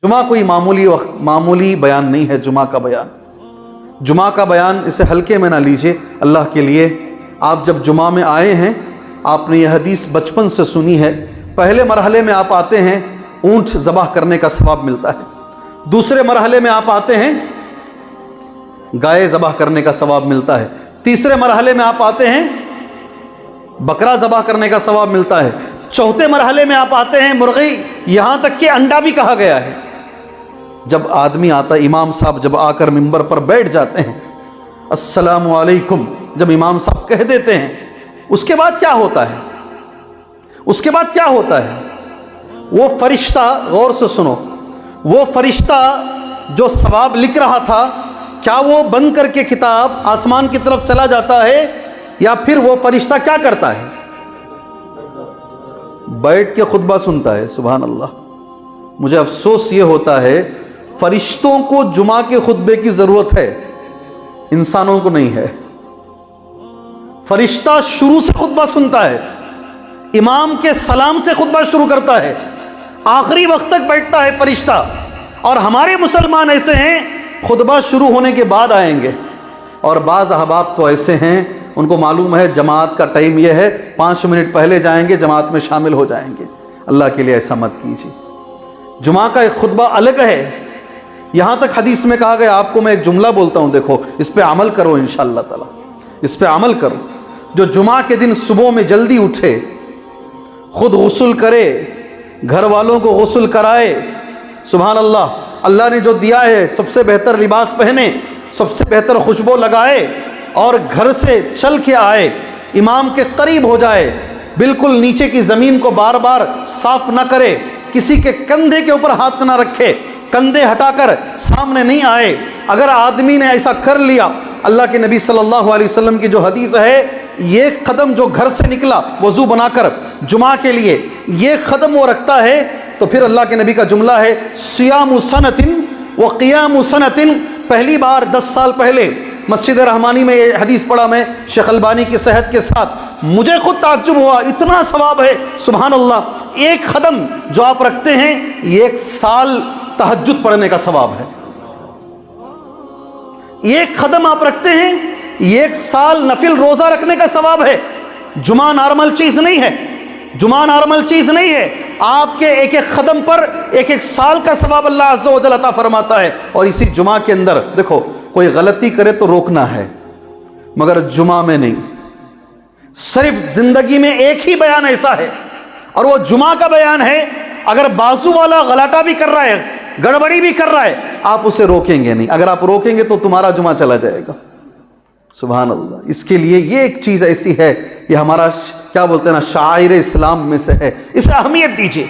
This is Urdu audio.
جمعہ کوئی معمولی بیان نہیں ہے. جمعہ کا بیان اسے ہلکے میں نہ لیجئے. اللہ کے لیے آپ جب جمعہ میں آئے ہیں، آپ نے یہ حدیث بچپن سے سنی ہے. پہلے مرحلے میں آپ آتے ہیں، اونٹ ذبح کرنے کا ثواب ملتا ہے. دوسرے مرحلے میں آپ آتے ہیں، گائے ذبح کرنے کا ثواب ملتا ہے. تیسرے مرحلے میں آپ آتے ہیں، بکرا ذبح کرنے کا ثواب ملتا ہے. چوتھے مرحلے میں آپ آتے ہیں، مرغی، یہاں تک کہ انڈا بھی کہا گیا ہے. جب آدمی آتا ہے، امام صاحب جب آ کر ممبر پر بیٹھ جاتے ہیں، السلام علیکم جب امام صاحب کہہ دیتے ہیں، اس کے بعد کیا ہوتا ہے؟ اس کے بعد کیا ہوتا ہے؟ وہ فرشتہ، غور سے سنو، وہ فرشتہ جو ثواب لکھ رہا تھا، کیا وہ بند کر کے کتاب آسمان کی طرف چلا جاتا ہے، یا پھر وہ فرشتہ کیا کرتا ہے؟ بیٹھ کے خطبہ سنتا ہے. سبحان اللہ. مجھے افسوس یہ ہوتا ہے، فرشتوں کو جمعہ کے خطبے کی ضرورت ہے، انسانوں کو نہیں ہے. فرشتہ شروع سے خطبہ سنتا ہے، امام کے سلام سے خطبہ شروع کرتا ہے، آخری وقت تک بیٹھتا ہے فرشتہ. اور ہمارے مسلمان ایسے ہیں، خطبہ شروع ہونے کے بعد آئیں گے. اور بعض احباب تو ایسے ہیں، ان کو معلوم ہے جماعت کا ٹائم یہ ہے، 5 منٹ پہلے جائیں گے، جماعت میں شامل ہو جائیں گے. اللہ کے لیے ایسا مت کیجیے. جمعہ کا ایک خطبہ الگ ہے. یہاں تک حدیث میں کہا گیا، آپ کو میں ایک جملہ بولتا ہوں، دیکھو اس پہ عمل کرو انشاءاللہ تعالی، اس پہ عمل کرو. جو جمعہ کے دن صبح میں جلدی اٹھے، خود غسل کرے، گھر والوں کو غسل کرائے، سبحان اللہ، اللہ نے جو دیا ہے سب سے بہتر لباس پہنے، سب سے بہتر خوشبو لگائے، اور گھر سے چل کے آئے، امام کے قریب ہو جائے، بالکل نیچے کی زمین کو بار بار صاف نہ کرے، کسی کے کندھے کے اوپر ہاتھ نہ رکھے، کندھے ہٹا کر سامنے نہیں آئے. اگر آدمی نے ایسا کر لیا، اللہ کے نبی صلی اللہ علیہ وسلم کی جو حدیث ہے، یہ قدم جو گھر سے نکلا وضو بنا کر جمعہ کے لیے، یہ قدم وہ رکھتا ہے، تو پھر اللہ کے نبی کا جملہ ہے، صیام سنۃ و قیام سنۃ. پہلی بار 10 سال پہلے مسجد رحمانی میں یہ حدیث پڑھا میں شیخ البانی کی صحت کے ساتھ، مجھے خود تعجب ہوا، اتنا ثواب ہے. سبحان اللہ. ایک قدم جو آپ رکھتے ہیں، یہ 1 سال تہجد پڑھنے کا ثواب ہے. ایک قدم آپ رکھتے ہیں، یہ 1 سال نفل روزہ رکھنے کا ثواب ہے. جمعہ نارمل چیز نہیں ہے، جمعہ نارمل چیز نہیں ہے. آپ کے ایک ایک قدم پر 1 سال کا ثواب اللہ عز و جل عطا فرماتا ہے. اور اسی جمعہ کے اندر دیکھو، کوئی غلطی کرے تو روکنا ہے، مگر جمعہ میں نہیں. صرف زندگی میں ایک ہی بیان ایسا ہے، اور وہ جمعہ کا بیان ہے. اگر بازو والا غلطہ بھی کر رہا ہے، گڑبڑی بھی کر رہا ہے، آپ اسے روکیں گے نہیں. اگر آپ روکیں گے تو تمہارا جمعہ چلا جائے گا. سبحان اللہ. اس کے لیے یہ ایک چیز ایسی ہے، یہ ہمارا کیا بولتے ہیں نا، شعائر اسلام میں سے ہے. اسے اہمیت دیجیے.